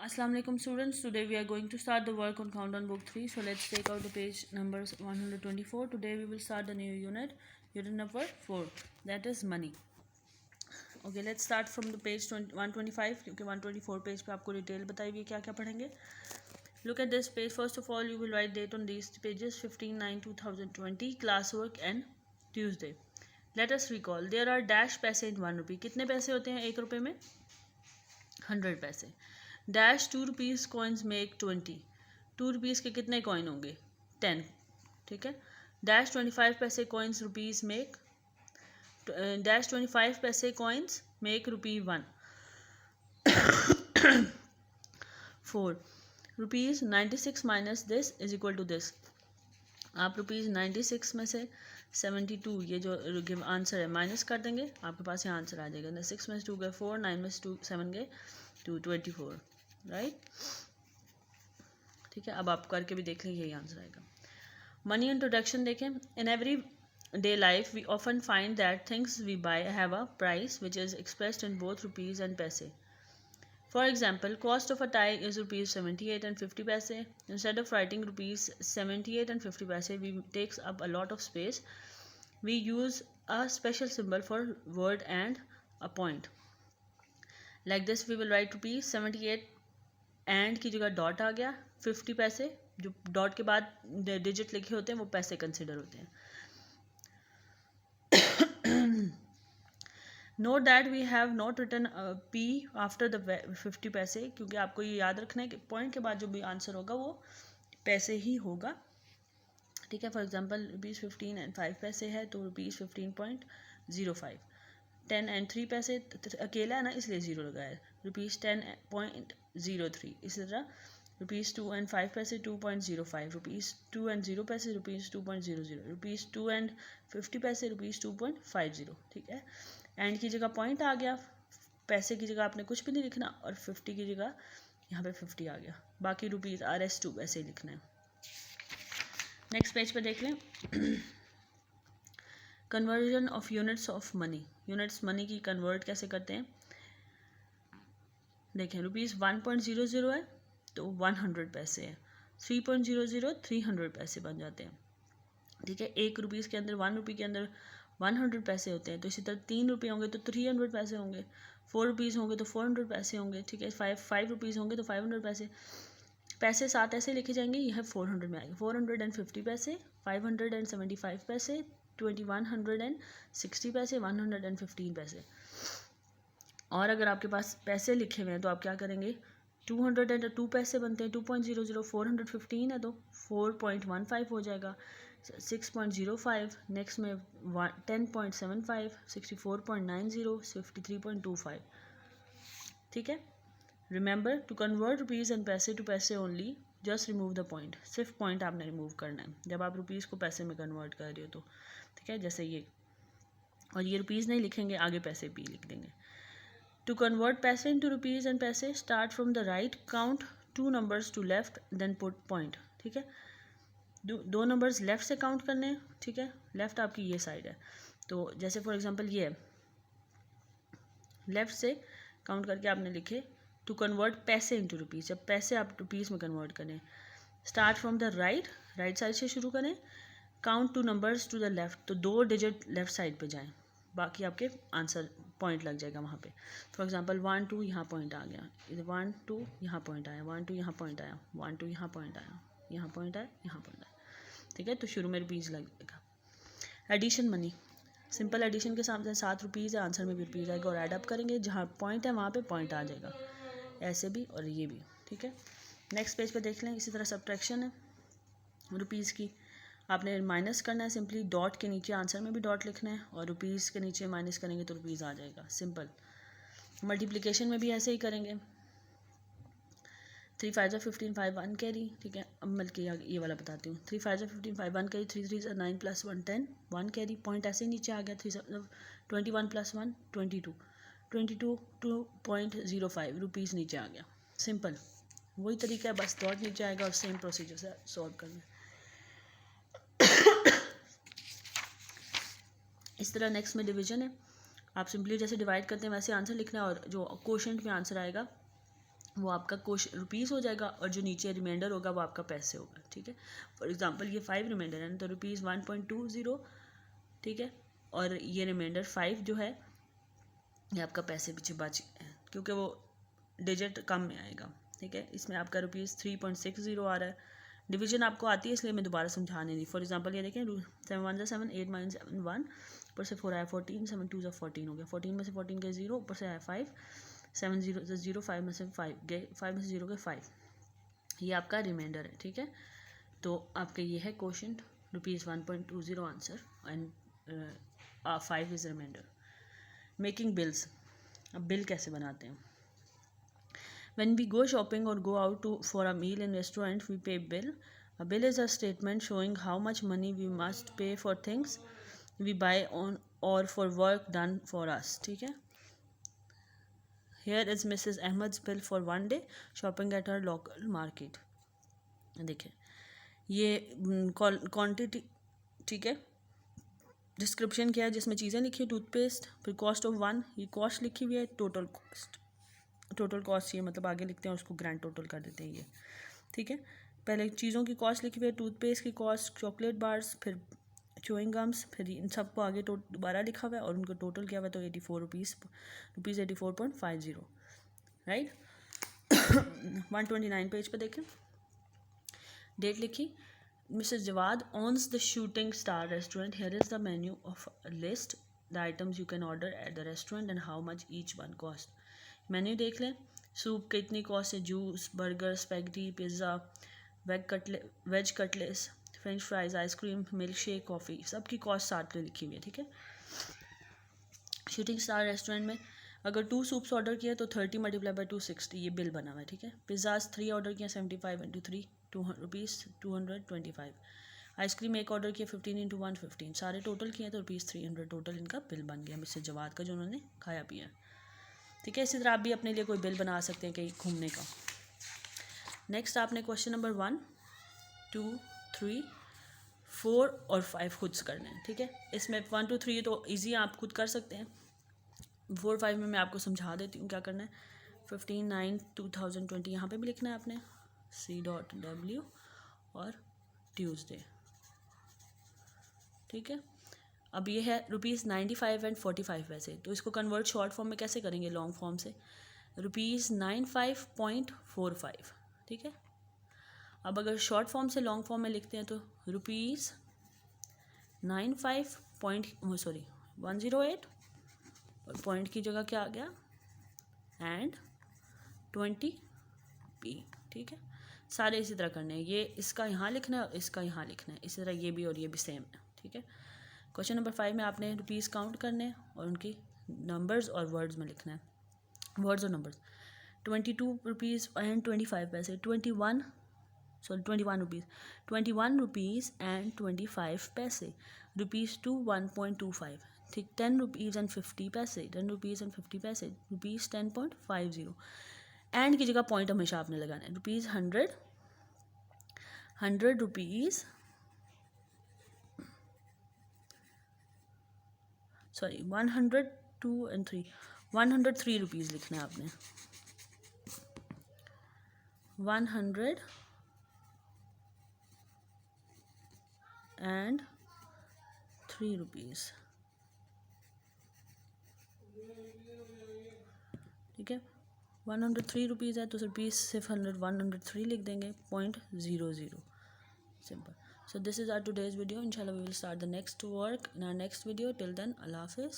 Assalamu alaikum students. Today we are going to start the work on Countdown Book 3. So let's take out the page numbers 124. Today we will start the new unit number 4. That is money. Okay, let's start from the page 125 क्योंकि 124 page पे आपको detail बताई हुई है क्या क्या पढ़ेंगे. Look at this page. First of all, you will write date on these pages 15/9/2020, classwork and Tuesday. Let us recall. There are dash पैसे in 1 rupee. कितने पैसे होते हैं 1 रुपये में? 100 पैसे. Dash 2 rupees coins make 20. 2 rupees के कितने कॉइन होंगे? 10. ठीक है. Dash 25 paise coins rupees make dash 25 paise coins make ₹1. 4 rupees 96 minus this is equal to this. आप ₹96 में से 72 ये जो आंसर है माइनस कर देंगे, आपके पास ये आंसर आ जाएगा. 6 में से 2 गए 4, 9 में से 2 7 गए 2, 24. राइट. ठीक है. अब आप करके भी देख लें, यही आंसर आएगा. मनी इंट्रोडक्शन देखें. In everyday life we often find that things we buy have a price which is expressed in both rupees and paise. For example, cost of a tie is ₹78 and 50 paise. Instead of writing ₹78 and 50 paise, we takes up a lot of space. We use a special symbol for word and a point. Like this, we will write ₹78 and की जगह dot आ गया. 50 पैसे, जो dot के बाद digit लिखे होते हैं वो पैसे कंसिडर होते हैं. Note that we have not written P after the 50 paise, क्योंकि आपको ये याद रखना है कि पॉइंट के बाद जो भी आंसर होगा वो पैसे ही होगा. ठीक है. फॉर एग्जांपल ₹15 एंड 5 पैसे है तो ₹15.05. 10 एंड 3 पैसे अकेला है ना, इसलिए 0 लगाया है. ₹10.03. इसी तरह ₹2 एंड 5 पैसे 2.05. ₹2 एंड 0 पैसे ₹2.00. ₹2 एंड 50 पैसे ₹2.50. ठीक है. एंड की जगह पॉइंट आ गया, पैसे की जगह आपने कुछ भी नहीं लिखना और 50 की जगह यहाँ पे 50 आ गया. बाकी ₹RS2 ऐसे ही लिखना है. नेक्स्ट पेज पे देख लें. Conversion of units of money. Units money की कन्वर्ट कैसे करते हैं देखें. ₹1.00 है तो 100 पैसे है. 3.00 300 पैसे बन जाते हैं. ठीक है. 1 रुपीज़ के अंदर 1 रुपये के अंदर 100 पैसे होते हैं. तो इसी तरह 3 रुपये होंगे तो 300 पैसे होंगे. 4 रुपीज़ होंगे तो 400 पैसे होंगे. ठीक है. 5 रुपीज़ होंगे तो 500 पैसे. पैसे साथ ऐसे लिखे जाएंगे, यह 400 में आएगा. 450 पैसे, 575 पैसे, 2160 पैसे, 115 पैसे. और अगर आपके पास पैसे लिखे हुए हैं तो आप क्या करेंगे, 202 पैसे बनते हैं. 2.00 415 है तो 4.15 हो जाएगा. 6.05 नेक्स्ट में 10.75 64.90 53.25. ठीक है. Remember to convert rupees and paise to paise only just remove the point. सिर्फ पॉइंट आपने रिमूव करना है जब आप रुपीज़ को पैसे में कन्वर्ट कर रहे हो तो. ठीक है. जैसे ये, और ये रुपीज़ नहीं लिखेंगे, आगे पैसे भी लिख देंगे. To convert paise into rupees and paise start from the right, count 2 numbers to left then put point. ठीक है. 2 नंबर्स लेफ़्ट से काउंट करने हैं. ठीक है. लेफ़्ट आपकी ये साइड है तो जैसे फॉर एग्जांपल ये है, लेफ़्ट से काउंट करके आपने लिखे to convert paise into rupees. जब पैसे आप रुपीज़ में कन्वर्ट करें, start from the right side से शुरू करें. Count 2 numbers to the left, तो 2 डिजिट लेफ़्ट साइड पे जाएं, बाकी आपके आंसर पॉइंट लग जाएगा वहाँ पे. फॉर एग्जांपल 1 2 यहाँ पॉइंट आ गया, 1 2 यहाँ पॉइंट आया, 1 2 यहाँ पॉइंट आया, 1 2 यहाँ पॉइंट आया, यहाँ पॉइंट आया, यहाँ पॉइंट आया. ठीक है. तो शुरू में रुपीज़ लग जाएगा. Addition money. सिंपल एडिशन के सामने 7 रुपीज़ है, आंसर में भी रुपीज़ आएगा और ऐड अप करेंगे, जहाँ पॉइंट है वहाँ पे पॉइंट आ जाएगा. ऐसे भी और ये भी. ठीक है. नेक्स्ट पेज पे देख लें. इसी तरह सब्ट्रैक्शन है रुपीज़ की. आपने माइनस करना है, सिंपली डॉट के नीचे आंसर में भी डॉट लिखना है और रुपीज़ के नीचे माइनस करेंगे तो रुपीज़ आ जाएगा. सिंपल. मल्टीप्लिकेशन में भी ऐसे ही करेंगे. 3 5 15 5 1 कैरी. ठीक है. अब बल्कि ये वाला बताती हूँ. 3 5 15 5 1 कैरी, 3 3 9 + 1 10 1 कैरी. पॉइंट ऐसे नीचे आ गया. 21 + 1 22 2.05 रुपीज़ नीचे आ गया. सिंपल. वही तरीका है, बस डॉट नीचे आएगा और सेम प्रोसीजर से सॉल्व करना है. इस तरह नेक्स्ट में डिवीजन है. आप सिंपली जैसे डिवाइड करते हैं वैसे आंसर लिखना है और जो क्वोशंट में आंसर आएगा वो आपका रुपीज़ हो जाएगा, और जो नीचे रिमाइंडर होगा वो आपका पैसे होगा, ठीक है। फॉर एग्जांपल ये 5 रिमाइंडर है तो ₹1.20, ठीक है, और ये रिमाइंडर 5 जो है ये आपका पैसे पीछे बच गया है क्योंकि वो डिजिट कम में आएगा, ठीक है। इसमें आपका ₹3.60 आ रहा है। डिवीजन आपको आती है इसलिए मैं दोबारा समझाने दी। फॉर एग्जांपल ये देखें 7 1 7 8 7 1, ऊपर से 4 आया 14, 7 2 14 हो गया, 14 में से 14 गए 0, ऊपर से आया 5, 7 0 0, 5 में से 5 गए, 5 में से 0 गए 5, ये आपका रिमाइंडर है, ठीक है। तो आपका ये है question ₹1.20 answer and 5 is reminder. Making bills, अब बिल कैसे बनाते हैं। When we go shopping or go out for a meal in restaurant, we pay bill. A bill is a statement showing how much money we must pay for things we buy on or for work done for us. ठीक है. Here is Mrs. Ahmed's bill for one day shopping at her local market. देखिए ये quantity, ठीक है, description क्या है जिसमें चीज़ें लिखी है, टूथपेस्ट, फिर कॉस्ट ऑफ वन, ये कॉस्ट लिखी हुई है, टोटल कॉस्ट, टोटल कॉस्ट ये मतलब आगे लिखते हैं उसको ग्रैंड टोटल कर देते हैं ये, ठीक है। पहले चीज़ों की कॉस्ट लिखी हुई है, टूथपेस्ट की कॉस्ट, चॉकलेट बार्स, फिर च्युइंग गम्स, फिर इन सबको आगे दोबारा लिखा हुआ है और उनको टोटल किया हुआ है तो ₹84.50, राइट। 129 पेज पे देखें, डेट लिखी, Mrs. Jawad owns the Shooting Star restaurant. Here is the menu of a list the items you can order at the restaurant and how much each one cost. Menu देख लें, soup कितनी cost है, juice, burger, spaghetti, pizza, veg cutlets, French fries, ice cream, milk shake, coffee, सबकी cost साथ में लिखी हुई है, ठीक है। शूटिंग स्टार रेस्टोरेंट में अगर 2 सूप्स ऑर्डर किया तो 30 × 260 ये बिल बना हुआ है, ठीक है। पिज़्ज़ाज 3 ऑर्डर किया 75 × 3 ₹225। आइसक्रीम एक ऑर्डर किया 15 × 115, सारे टोटल किए तो ₹300 टोटल इनका बिल बन गया मिस्टर जवाद का जो उन्होंने खाया पिया, ठीक है। इसी तरह आप भी अपने लिए कोई बिल बना सकते हैं कहीं घूमने का। नेक्स्ट आपने क्वेश्चन नंबर 1, 2, 3, 4 और 5 खुद से करने हैं, ठीक है। इसमें 1, 2, 3 तो ईजी आप खुद कर सकते हैं, 4, 5 में मैं आपको समझा देती हूँ क्या करना है। 15/9/2020 यहाँ पे भी लिखना है आपने, C.W और ट्यूसडे, ठीक है। अब ये है ₹95.45, तो इसको कन्वर्ट शॉर्ट फॉर्म में कैसे करेंगे, लॉन्ग फॉर्म से, ₹95.45, ठीक है। अब अगर शॉर्ट फॉर्म से लॉन्ग फॉर्म में लिखते हैं तो ₹108 और पॉइंट की जगह क्या आ गया एंड 20p, ठीक है। सारे इसी तरह करने हैं, ये इसका यहाँ लिखना है और इसका यहाँ लिखना है, इसी तरह ये भी और ये भी सेम है, ठीक है। क्वेश्चन नंबर 5 में आपने रुपीज़ काउंट करने हैं और उनकी नंबर्स और वर्ड्स में लिखना है, वर्ड्स और नंबर्स। ₹22.25, 21 रुपीज़, ₹21.25, ₹2 1.25, ठीक, ₹10.50, ₹10.50, ₹10.50, एंड की जगह पॉइंट हमेशा आपने लगाना है, ₹100, ₹100, सॉरी 102 and 3, ₹103 लिखना है आपने, 103, ठीक है। 103 रुपीज़ है तो रुपीज़ सिर्फ 103 लिख देंगे, .00, simple. So this is our today's video. Inshallah we will start the next work in our next video. Till then, Allah Hafiz.